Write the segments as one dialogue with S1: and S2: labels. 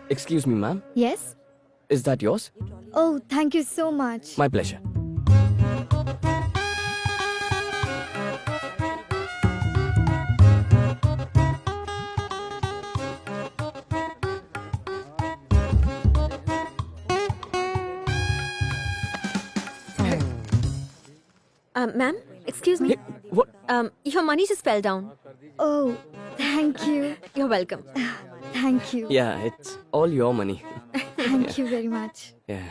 S1: Excuse me, ma'am.
S2: Yes?
S1: Is that yours?
S2: Oh, thank you so much.
S1: My pleasure.
S3: Ma'am, excuse me.
S1: Hey, what?
S3: Your money just fell down.
S2: Oh, thank you.
S3: You're welcome.
S2: Thank you.
S1: Yeah, it's all your money.
S2: Thank you very much.
S1: Yeah.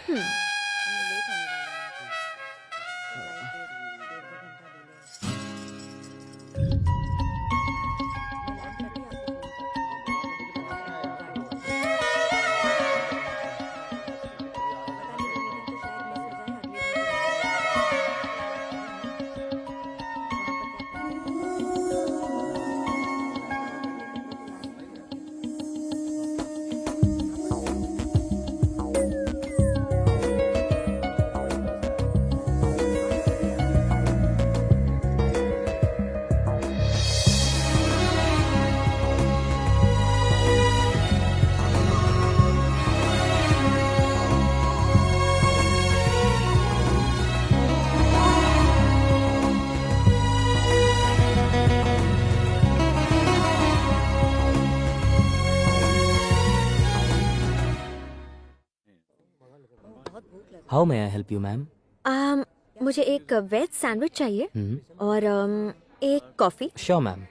S4: How may I help you, ma'am?
S3: मुझे एक veg sandwich चाहिए और एक coffee.
S4: Sure, ma'am.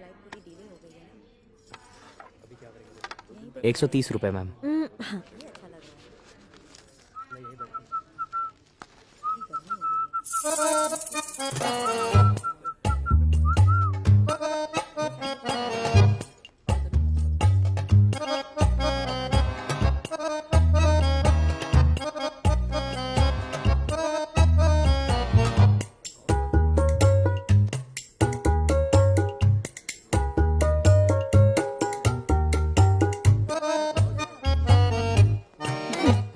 S4: 130 रुपए, ma'am.
S3: हाँ.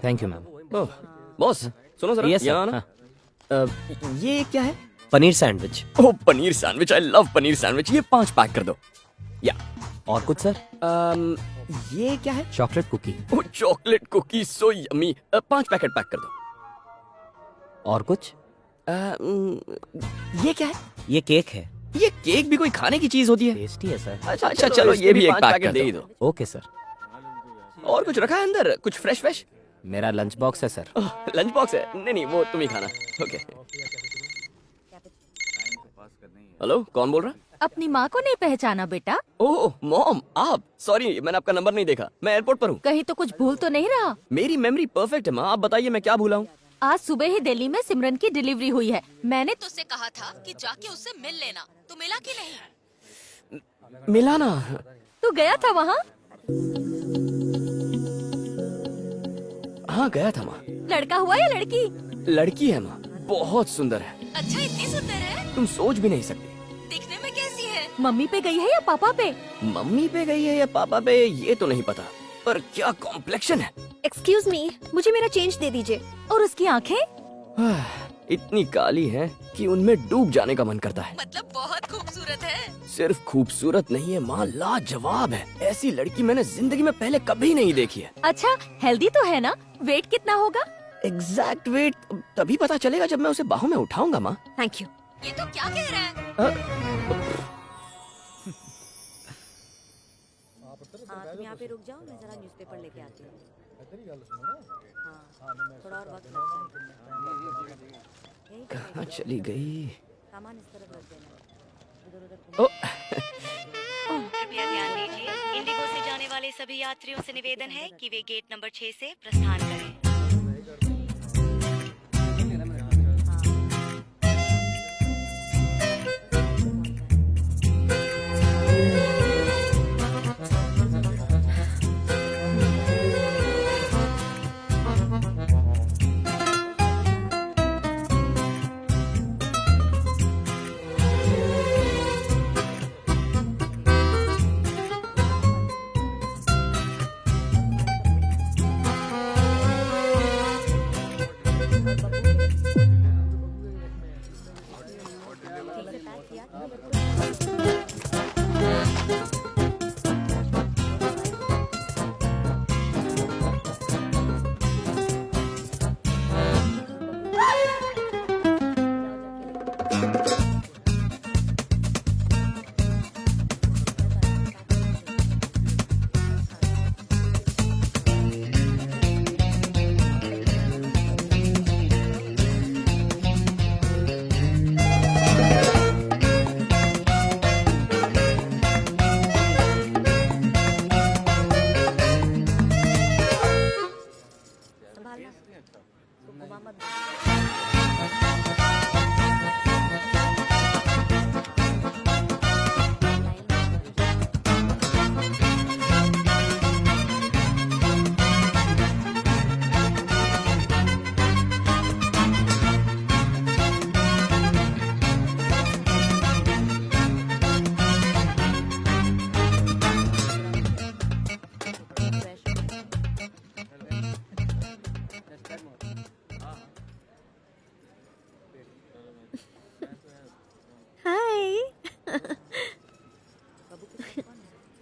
S4: Thank you, ma'am.
S1: Oh, boss सुनो जरा.
S4: Yes, sir.
S1: यहाँ ना. ये क्या है?
S4: Paneer sandwich.
S1: Oh, paneer sandwich. I love paneer sandwich. ये 5 पैक कर दो. या.
S4: और कुछ, सर?
S1: ये क्या है?
S4: Chocolate cookie.
S1: Oh, chocolate cookie so yummy. 5 packet pack कर दो.
S4: और कुछ?
S1: ये क्या है?
S4: ये केक है.
S1: ये केक भी कोई खाने की चीज होती है?
S4: टेस्टी है, सर.
S1: अच्छा चलो ये भी एक पैकेट दे ही दो.
S4: Okay, sir.
S1: और कुछ रखा है अंदर? कुछ फ्रेश?
S4: मेरा लंच बॉक्स है, सर.
S1: लंच बॉक्स है? नहीं वो तुम ही खाना. ओके. हेलो, कौन बोल रहा?
S5: अपनी माँ को नहीं पहचाना बेटा?
S1: ओह मॉम, आप. सॉरी, मैंने आपका नंबर नहीं देखा. मैं एयरपोर्ट पर हूँ.
S5: कहीं तो कुछ भूल तो नहीं रहा?
S1: मेरी मेमोरी परफेक्ट है माँ. आप बताइए मैं क्या भूला हूँ?
S5: आज सुबह ही दिल्ली में सिमरन की डिलीवरी हुई है. मैंने तुझसे कहा था कि जाके उससे मिल लेना. तू मिला कि नहीं?
S1: मिला ना.
S5: तू गया था वहाँ?
S1: हाँ गया था माँ.
S5: लड़का हुआ या लड़की?
S1: लड़की है माँ. बहुत सुंदर है.
S5: अच्छा, इतनी सुंदर है?
S1: तुम सोच भी नहीं सकती.
S5: दिखने में कैसी है? मम्मी पे गई है या पापा पे?
S1: मम्मी पे गई है या पापा पे ये तो नहीं पता, पर क्या कॉम्प्लेक्शन है.
S3: एक्सक्यूज मी, मुझे मेरा चेंज दे दीजिए.
S5: और उसकी आँखें?
S1: इतनी काली हैं कि उनमें डूब जाने का मन करता है.
S5: मतलब बहुत खूबसूरत है.
S1: सिर्फ खूबसूरत नहीं है माँ, लाजवाब है. ऐसी लड़की मैंने जिंदगी में पहले कभी नहीं देखी है.
S5: अच्छा, हेल्दी तो है ना? वेट कितना होगा?
S1: एग्जैक्ट वेट तभी पता चलेगा जब मैं उसे बाहों में उठाऊंगा माँ.
S3: Thank you.
S5: ये तो क्या कह रहा है?
S6: तुम यहाँ पे रुक जाओ, मैं जरा न्यूज़पेपर लेके आती हूँ. हाँ, थोड़ा और वक्त लगता है.
S1: कहाँ चली गई?
S6: सामान इस तरफ रख देना.
S1: ओ,
S7: कृपया ध्यान दीजिए, इंडिगो से जाने वाले सभी यात्रियों से निवेदन है कि वे गेट नंबर 6 से प्रस्थान करें.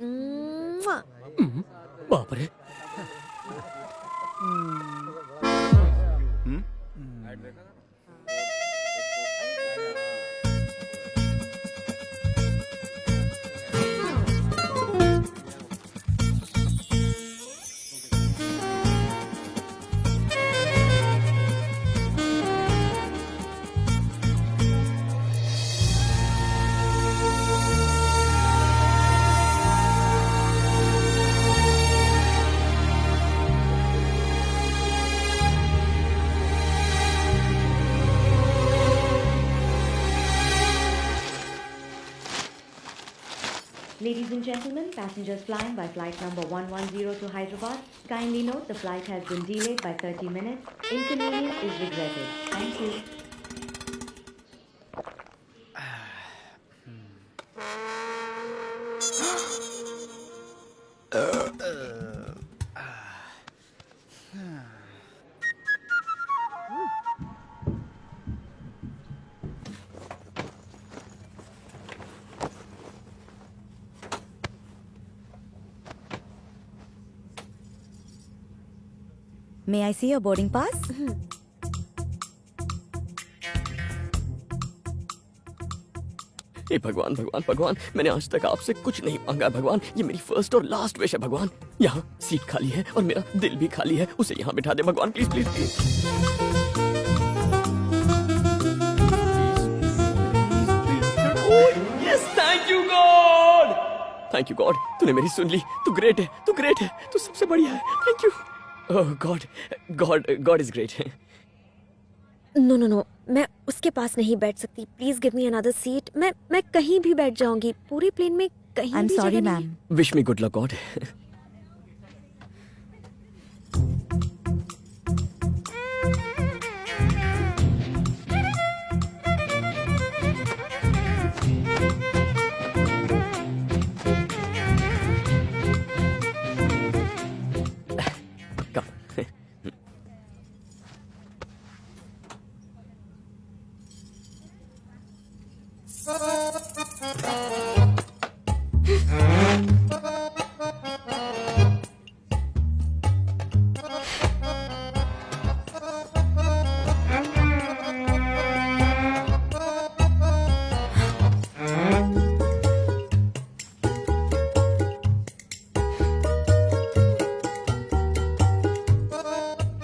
S3: मुआ।
S1: बाप रे।
S7: Ladies and gentlemen, passengers flying by flight number 110 to Hyderabad, kindly note the flight has been delayed by 30 minutes. Inconvenience is regretted. Thank you.
S8: May I see your boarding pass?
S1: हे भगवान भगवान भगवान, मैंने आज तक आपसे कुछ नहीं मांगा भगवान। ये मेरी फर्स्ट और लास्ट विश है भगवान। यहाँ सीट खाली है और मेरा दिल भी खाली है, उसे यहाँ बिठा दे भगवान, please please please. Yes, thank you God, thank you God, तूने मेरी सुन ली। तू ग्रेट है, तू ग्रेट है, तू सबसे बढ़िया है। Thank you. Oh God, God God is great.
S3: No no no, मैं उसके पास नहीं बैठ सकती। Please give me another seat. मैं कहीं भी बैठ जाऊंगी, पूरे प्लेन में कहीं
S8: I'm
S3: भी
S8: sorry,
S3: जगह नहीं।
S8: ma'am.
S1: Wish me good luck God.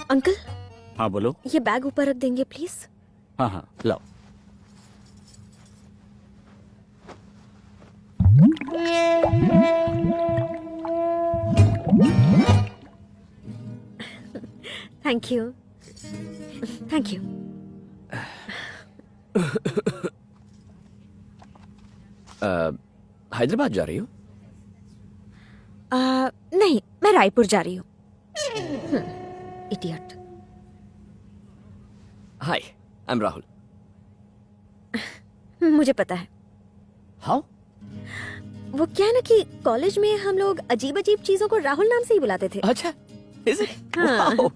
S3: Uncle,
S4: हाँ बोलो।
S3: ये बैग ऊपर रख देंगे प्लीज।
S4: हाँ हाँ लाओ।
S3: Thank you, thank you.
S1: Hyderabad जा रही हो?
S3: नहीं, मैं रायपुर जा रही हूँ। Idiot.
S1: Hi, I am Rahul.
S3: मुझे पता है।
S1: हाउ?
S3: वो क्या है ना कि कॉलेज में हम लोग अजीब अजीब चीजों को राहुल नाम से ही बुलाते थे।
S1: अच्छा, इज इट?
S3: हाँ।
S1: वाओ,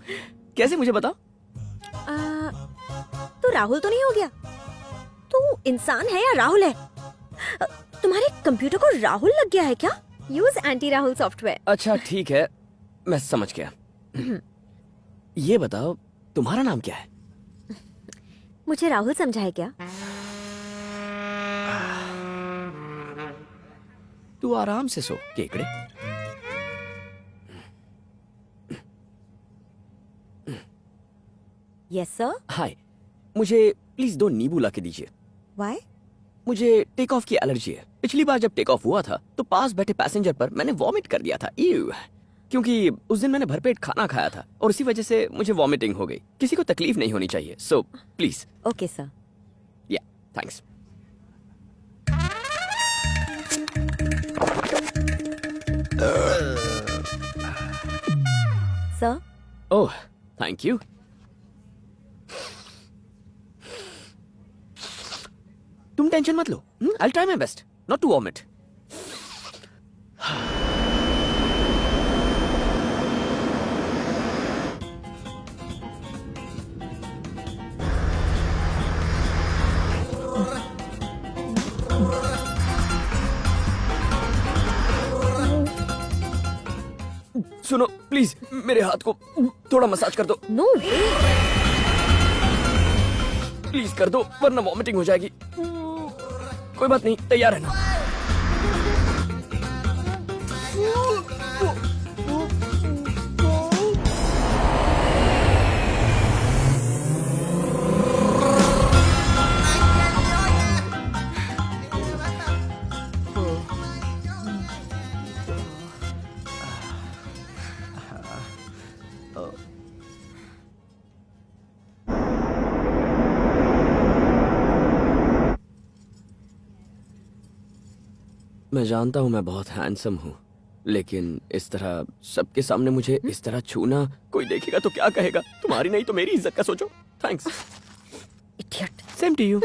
S1: कैसे, मुझे बताओ।
S3: तो राहुल तो नहीं हो गया? तू इंसान है या राहुल है? तुम्हारे कंप्यूटर को राहुल लग गया है क्या? Use anti Rahul software.
S1: अच्छा ठीक है, मैं समझ गया। ये बताओ, तुम्हारा नाम क्या है?
S3: मुझे राहुल समझा है क्या?
S1: तू आराम से सो, केकड़े।
S8: Yes, sir.
S1: हाय, मुझे प्लीज 2 नींबू ला के दीजिए।
S8: Why?
S1: मुझे टेक ऑफ की एलर्जी है। पिछली बार जब टेक ऑफ हुआ था तो पास बैठे पैसेंजर पर मैंने वॉमिट कर दिया था। ईव। क्योंकि उस दिन मैंने भरपेट खाना खाया था और उसी वजह से मुझे वॉमिटिंग हो गई। किसी को तकलीफ नहीं होनी चाहिए, so please.
S8: Okay, sir.
S1: Yeah, thanks.
S8: Sir?
S1: Oh, thank you. तुम टेंशन मत लो। I try my best not to vomit. सुनो प्लीज मेरे हाथ को थोड़ा मसाज कर दो,
S3: नो वे।
S1: प्लीज कर दो वरना वॉमिटिंग हो जाएगी। कोई बात नहीं, तैयार है ना? मैं जानता हूं मैं बहुत हैंडसम हूं, लेकिन इस तरह सबके सामने मुझे इस तरह छूना, कोई देखेगा तो क्या कहेगा? तुम्हारी नहीं तो मेरी इज्जत का सोचो। Thanks.
S3: Idiot.
S1: Same to you.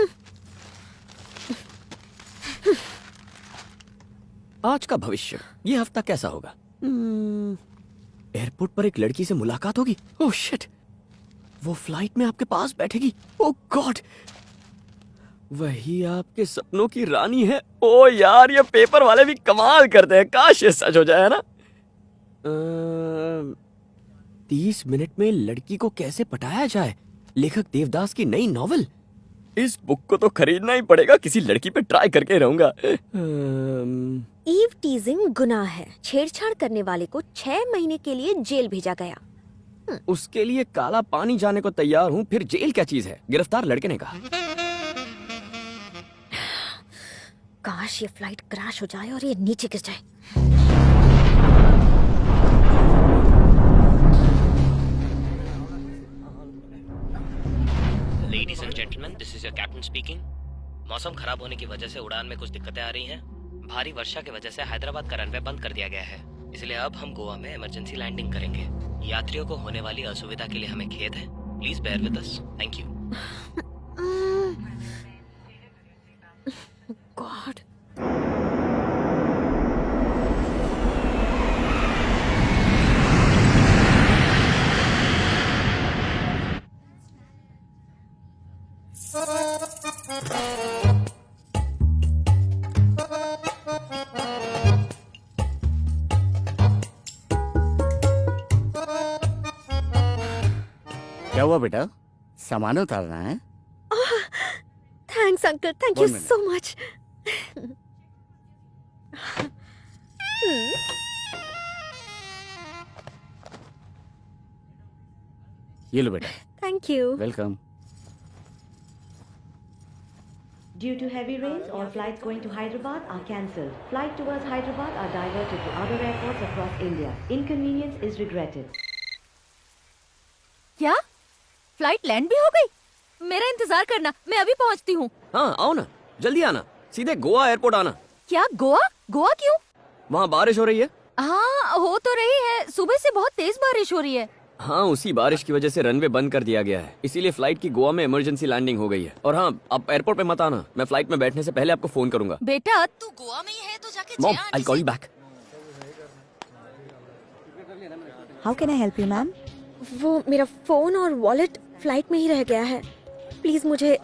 S1: आज का भविष्य, ये हफ्ता कैसा होगा? एयरपोर्ट पर एक लड़की से मुलाकात होगी। ओह शिट, वो फ्लाइट में आपके पास बैठेगी। ओह गॉड, वही आपके सपनों की रानी है। ओ यार, ये पेपर वाले भी कमाल करते हैं। काश ये सच हो जाए ना। 30 मिनट में लड़की को कैसे पटाया जाए, लेखक देवदास की नई नॉवल। इस बुक को तो खरीदना ही पड़ेगा, किसी लड़की पे ट्राई करके रहूंगा।
S3: ईव टीजिंग गुनाह है। छेड़छाड़ करने वाले को 6 महीने के लिए जेल भेजा गया।
S1: उसके लिए काला पानी जाने को तैयार हूँ, फिर जेल क्या चीज है? गिरफ्तार लड़के ने कहा।
S3: काश ये फ्लाइट क्रैश हो जाए और ये नीचे गिर जाए।
S9: Ladies and gentlemen, this is your captain speaking. मौसम खराब होने की वजह से उड़ान में कुछ दिक्कतें आ रही हैं। भारी वर्षा की वजह से हैदराबाद का रनवे बंद कर दिया गया है, इसलिए अब हम गोवा में इमरजेंसी लैंडिंग करेंगे। यात्रियों को होने वाली असुविधा के लिए हमें खेद है। Please bear with us. Thank you.
S3: God.
S4: क्या हुआ बेटा, सामान उतारना है?
S3: Thanks uncle, thank you
S4: One minute.
S3: So much.
S4: ये लो बेटा।
S3: Thank you.
S4: Welcome.
S7: Due to heavy rains, all flights going to Hyderabad are cancelled. Flights towards Hyderabad are diverted to other airports across India. Inconvenience is regretted.
S5: क्या flight land भी हो गई? मेरा इंतजार करना, मैं अभी पहुंचती हूँ।
S1: हाँ आओ ना, जल्दी आना, सीधे गोवा एयरपोर्ट आना।
S5: क्या गोवा? गोवा क्यों?
S1: वहाँ बारिश हो रही है।
S5: हाँ हो तो रही है, सुबह से बहुत तेज बारिश हो रही है।
S1: हाँ, उसी बारिश की वजह से रनवे बंद कर दिया गया है, इसीलिए फ्लाइट की गोवा में इमरजेंसी लैंडिंग हो गई है। और हाँ, आप एयरपोर्ट पे मत आना, मैं फ्लाइट में बैठने से पहले आपको फोन करूंगा।
S5: बेटा तू गोवा में ही है तो जाके
S1: मॉम,
S5: जया
S1: आई
S5: आंटी
S1: कॉल
S5: से-
S1: you back.
S8: How can I help you, ma'am?
S3: वो मेरा फोन और वॉलेट फ्लाइट में ही रह गया है। प्लीज मुझे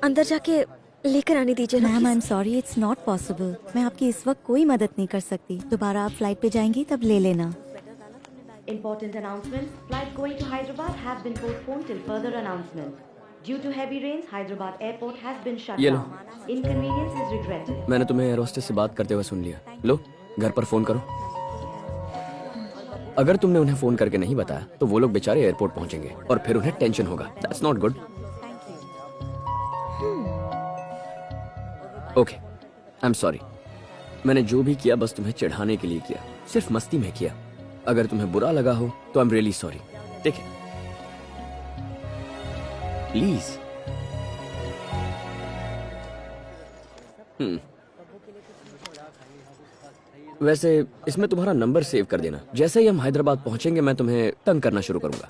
S3: अंदर जाके लेकर आने दीजिए ना।
S8: Ma'am,
S3: please।
S8: I'm sorry, it's not possible. मैं आपकी इस वक्त कोई मदद नहीं कर सकती। दोबारा आप फ्लाइट पे जाएंगी तब ले लेना।
S7: Important announcement. Flights going to Hyderabad have been postponed till further announcement. Due to heavy rains, Hyderabad airport has been shut
S1: ये लो।
S7: down. Inconvenience is regretted.
S1: मैंने तुम्हें एयर होस्टेस से बात करते हुए सुन लिया। लो, घर पर फोन करो। अगर तुमने उन्हें फोन करके नहीं बताया तो वो लोग बेचारे एयरपोर्ट पहुंचेंगे और फिर उन्हें टेंशन होगा। That's not good. Okay, I am sorry. मैंने जो भी किया बस तुम्हें चिढ़ाने के लिए किया, सिर्फ मस्ती में किया। अगर तुम्हें बुरा लगा हो तो आई एम रियली सॉरी। ठीक है, प्लीज। वैसे इसमें तुम्हारा नंबर सेव कर देना। जैसे ही हम हैदराबाद पहुंचेंगे मैं तुम्हें तंग करना शुरू करूंगा।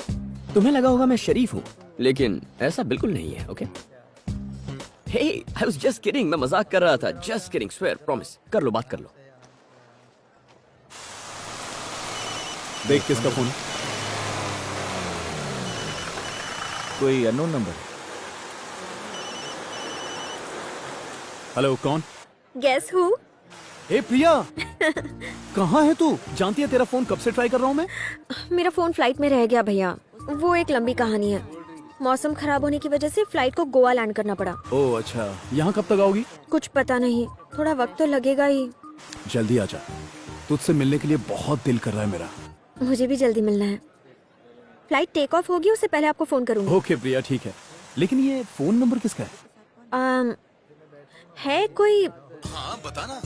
S1: तुम्हें लगा होगा मैं शरीफ हूं, लेकिन ऐसा बिल्कुल नहीं है। Okay, hey I was just kidding, मैं मजाक कर रहा था। Just kidding, swear, promise. कर लो, बात कर लो।
S4: देख किसका फोन? कोई अननोन नंबर। हेलो, कौन?
S3: Guess who?
S10: ए प्रिया, कहाँ है तू? जानती है तेरा फोन कब से ट्राई कर रहा हूँ मैं?
S3: मेरा फोन फ्लाइट में रह गया भैया। वो एक लंबी कहानी है। मौसम खराब होने की वजह से फ्लाइट को गोवा लैंड करना पड़ा।
S10: ओह अच्छा, यहाँ कब तक आओगी?
S3: कुछ पता नहीं, थोड़ा वक्त तो लगेगा ही।
S10: जल्दी आ जा, तुझसे मिलने के लिए बहुत दिल कर रहा है मेरा।
S3: मुझे भी जल्दी मिलना है। फ्लाइट टेक ऑफ होगी, उससे पहले आपको फोन करूंगी।
S10: ओके प्रिया, ठीक है। लेकिन ये फोन नंबर किसका है?
S3: है कोई?
S10: हाँ बताना।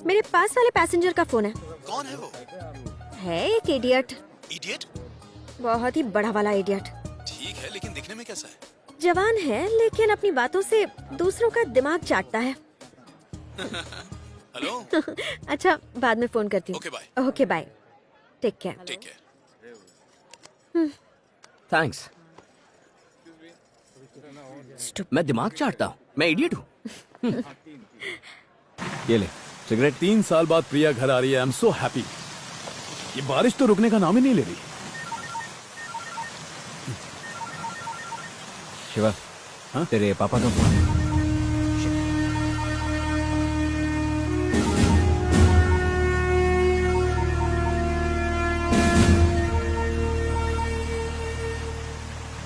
S3: मेरे पास वाले पैसेंजर का फोन है।
S10: कौन है वो?
S3: है एक इडियट।
S10: इडियट?
S3: बहुत ही बड़ा वाला इडियट।
S10: ठीक है, लेकिन दिखने में कैसा है?
S3: जवान है लेकिन अपनी बातों से दूसरों का दिमाग चाटता है।
S10: हेलो।
S3: अच्छा, बाद में फोन करती हूँ।
S10: Okay bye.
S3: Okay bye, take care.
S10: Take care.
S1: Thanks. मैं दिमाग चाटता हूँ? मैं इडियट हूँ?
S10: ये ले सिगरेट। 3 साल बाद प्रिया घर आ रही है। I am so happy. ये बारिश तो रुकने का नाम ही नहीं ले रही।
S11: शिवा,
S10: हाँ?
S11: तेरे पापा का फोन।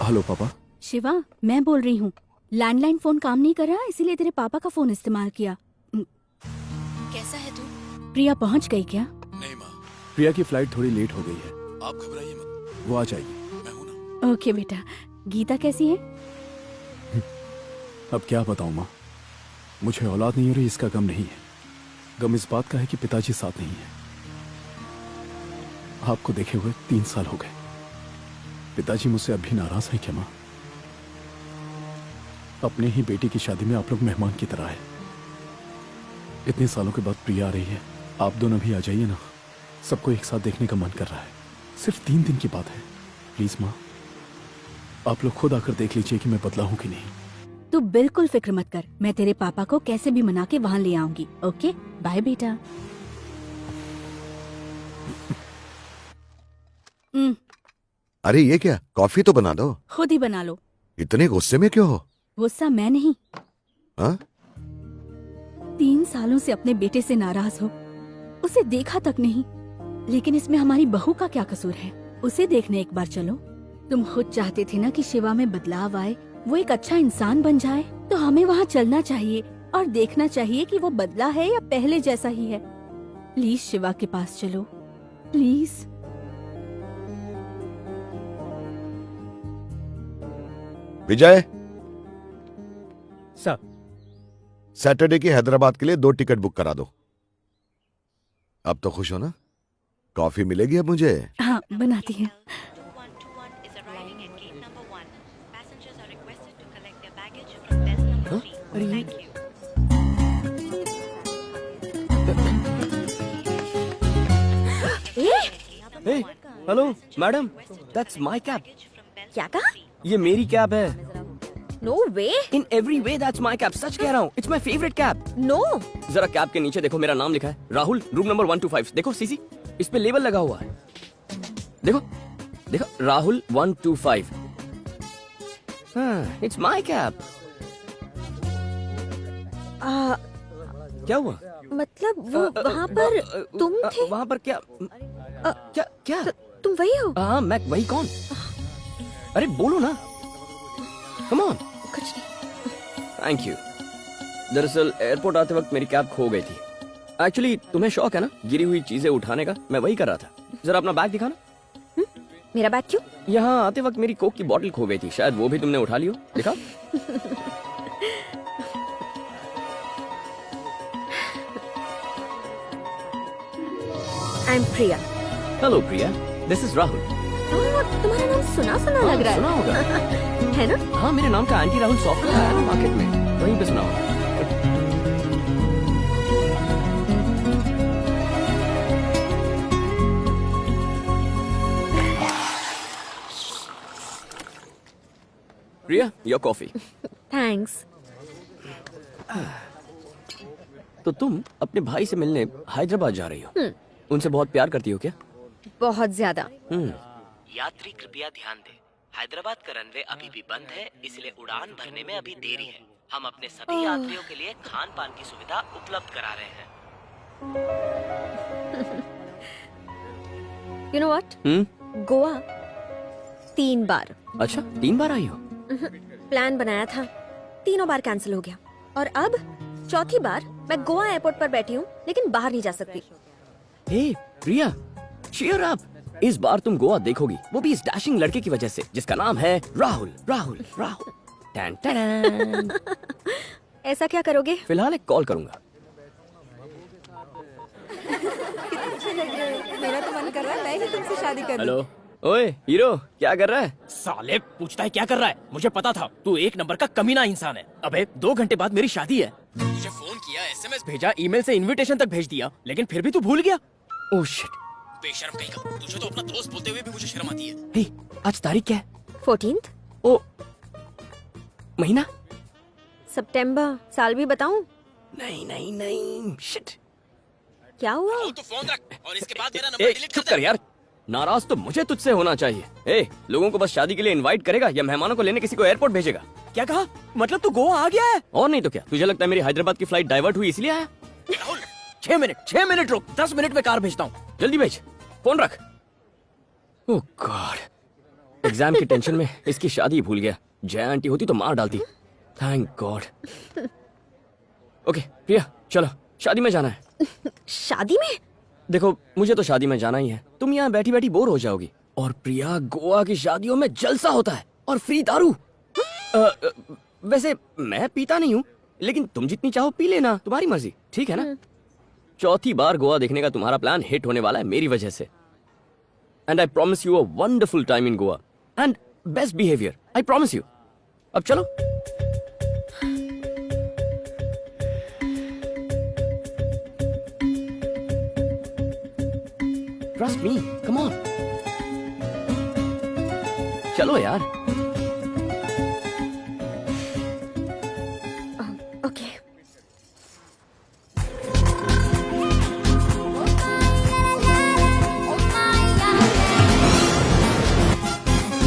S10: हेलो पापा।
S8: शिवा, मैं बोल रही हूँ। लैंडलाइन फोन काम नहीं कर रहा, इसीलिए तेरे पापा का फोन इस्तेमाल किया।
S5: कैसा है तू?
S8: प्रिया पहुँच गई क्या?
S10: नहीं माँ, प्रिया की फ्लाइट थोड़ी लेट हो गई है। आप घबराइए मत, वो आ जाएगी। मैं हूं ना।
S8: ओके बेटा। गीता कैसी है?
S10: अब क्या बताऊं माँ, मुझे औलाद नहीं हो रही इसका गम नहीं है। गम इस बात का है कि पिताजी साथ नहीं है। आपको देखे हुए 3 साल हो गए। पिताजी मुझसे अब भी नाराज हैं क्या माँ? अपने ही बेटी की शादी में आप लोग मेहमान की तरह है। इतने सालों के बाद प्रिया आ रही है, आप दोनों भी आ जाइए ना। सबको एक साथ देखने का मन कर रहा है। सिर्फ 3 दिन की बात है। प्लीज माँ, आप लोग खुद आकर देख लीजिए कि मैं बदला हूं कि नहीं।
S8: तू बिल्कुल फिक्र मत कर, मैं तेरे पापा को कैसे भी मना के वहाँ ले आऊंगी। ओके बाय बेटा।
S12: अरे ये क्या, कॉफी तो बना दो।
S8: खुद ही बना लो।
S12: इतने गुस्से में क्यों हो?
S8: गुस्सा मैं नहीं।
S12: हाँ?
S8: 3 सालों से अपने बेटे से नाराज हो, उसे देखा तक नहीं। लेकिन इसमें हमारी बहू का क्या कसूर है? उसे देखने एक बार चलो। तुम खुद चाहते थे ना कि शिवा में बदलाव आए, वो एक अच्छा इंसान बन जाए। तो हमें वहाँ चलना चाहिए और देखना चाहिए कि वो बदला है या पहले जैसा ही है। प्लीज शिवा के पास चलो, प्लीज।
S12: विजय
S11: सर,
S12: सैटरडे की हैदराबाद के लिए 2 टिकट बुक करा दो। अब तो खुश हो ना? कॉफी मिलेगी अब मुझे?
S8: हाँ बनाती है।
S1: Hey, hello madam, that's my cab.
S3: क्या कहा?
S1: ये मेरी कैब है।
S3: No way.
S1: In every way that's my cab. सच कह रहा हूँ, it's my favourite cab.
S3: No.
S1: जरा कैब के नीचे देखो, मेरा नाम लिखा है राहुल, रूम नंबर 125। देखो सीसी, इस पे लेबल लगा हुआ है। देखो देखो, राहुल 125। हाँ, इट्स माय कैब। क्या हुआ?
S3: मतलब वो वहाँ पर तुम थे?
S1: वहाँ पर क्या? क्या क्या?
S3: तुम वही हो?
S1: हाँ, मैं वही। कौन? अरे बोलो ना, कम ऑन।
S3: कुछ नहीं।
S1: Thank you. दरअसल एयरपोर्ट आते वक्त मेरी कैब खो गई थी। एक्चुअली तुम्हें शौक है ना गिरी हुई चीजें उठाने का, मैं वही कर रहा था। जरा अपना बैग दिखाना।
S3: मेरा बैग क्यों?
S1: यहाँ आते वक्त मेरी कोक की बोतल खो गई थी, शायद वो भी तुमने उठा ली हो। दिखाओ।
S3: I am Priya.
S1: Hello Priya, this is Rahul.
S3: तुम्हारा नाम सुना सुना लग रहा है।
S1: सुना होगा।
S3: है ना?
S1: हाँ, मेरे नाम का एंटी राहुल सॉफ्टवेयर आया ना मार्केट में, वहीं पे सुना होगा। प्रिया, योर कॉफी।
S3: थैंक्स।
S1: तो तुम अपने भाई से मिलने हैदराबाद जा रही हो? उनसे बहुत प्यार करती हो क्या?
S3: बहुत ज्यादा।
S9: यात्री कृपया ध्यान दें, हैदराबाद का रनवे अभी भी बंद है, इसलिए उड़ान भरने में अभी देरी है। हम अपने सभी यात्रियों के लिए खान पान की सुविधा उपलब्ध करा रहे हैं।
S3: यू नो व्हाट, गोवा 3 बार
S1: अच्छा 3 बार आई हो?
S3: प्लान बनाया था, तीनों बार कैंसिल हो गया, और अब चौथी बार मैं गोवा एयरपोर्ट पर बैठी हूँ लेकिन बाहर नहीं जा सकती।
S1: हे प्रिया, cheer up! इस बार तुम गोवा देखोगी, वो भी इस डैशिंग लड़के की वजह से जिसका नाम है राहुल। राहुल राहुल टैन टैन।
S3: ऐसा क्या करोगे?
S1: फिलहाल एक कॉल करूंगा।
S5: मेरा तो मन कर रहा है मैं ही तुमसे शादी कर
S1: हेलो, ओए हीरो, क्या कर रहा है?
S6: साले पूछता है क्या कर रहा है? मुझे पता था तू एक नंबर का कमीना इंसान है। अबे 2 घंटे बाद मेरी शादी है। तुझे फोन किया, SMS भेजा, ईमेल से इनविटेशन तक भेज दिया, लेकिन फिर भी तू भूल गया।
S1: Oh shit.
S6: बेशर्म कहीं का। तुझे तो अपना दोस्त बोलते हुए भी मुझे शर्म आती है।
S1: हे, आज तारीख क्या है?
S3: 14th
S1: ओ, महीना?
S3: सितंबर। साल भी बताऊं?
S1: नहीं नहीं नहीं, शिट।
S3: क्या हुआ?
S6: तो फोन रख और इसके बाद मेरा
S1: ए,
S6: नंबर डिलीट
S1: चुप कर यार। नाराज तो मुझे तुझसे होना चाहिए। ए, लोगों को बस शादी के लिए इनवाइट करेगा या मेहमानों को लेने किसी को एयरपोर्ट भेजेगा?
S6: क्या कहा? मतलब तू गोवा आ गया है?
S1: और नहीं तो क्या, तुझे लगता है मेरी हैदराबाद की फ्लाइट डाइवर्ट हुई इसलिए आया?
S6: राहुल 6 मिनट रुक, 10 मिनट में कार भेजता हूँ।
S1: जल्दी भेज, फोन रख। ओह गॉड, एग्जाम की टेंशन में इसकी शादी भूल गया। जय आंटी होती तो मार डालती। Thank God. ओके प्रिया, चलो शादी में जाना है।
S3: शादी में?
S1: देखो, मुझे तो शादी में जाना ही है। तुम यहाँ बैठी बैठी बोर हो जाओगी। और प्रिया, गोवा की शादियों में जलसा होता है और फ्री दारू। वैसे मैं पीता नहीं हूँ, लेकिन तुम जितनी चाहो पी लेना, तुम्हारी मर्जी, ठीक है ना? चौथी बार गोवा देखने का तुम्हारा प्लान हिट होने वाला है मेरी वजह से। And I promise you a wonderful time in Goa and best behaviour, I promise you. अब चलो। Trust me, come on. चलो यार।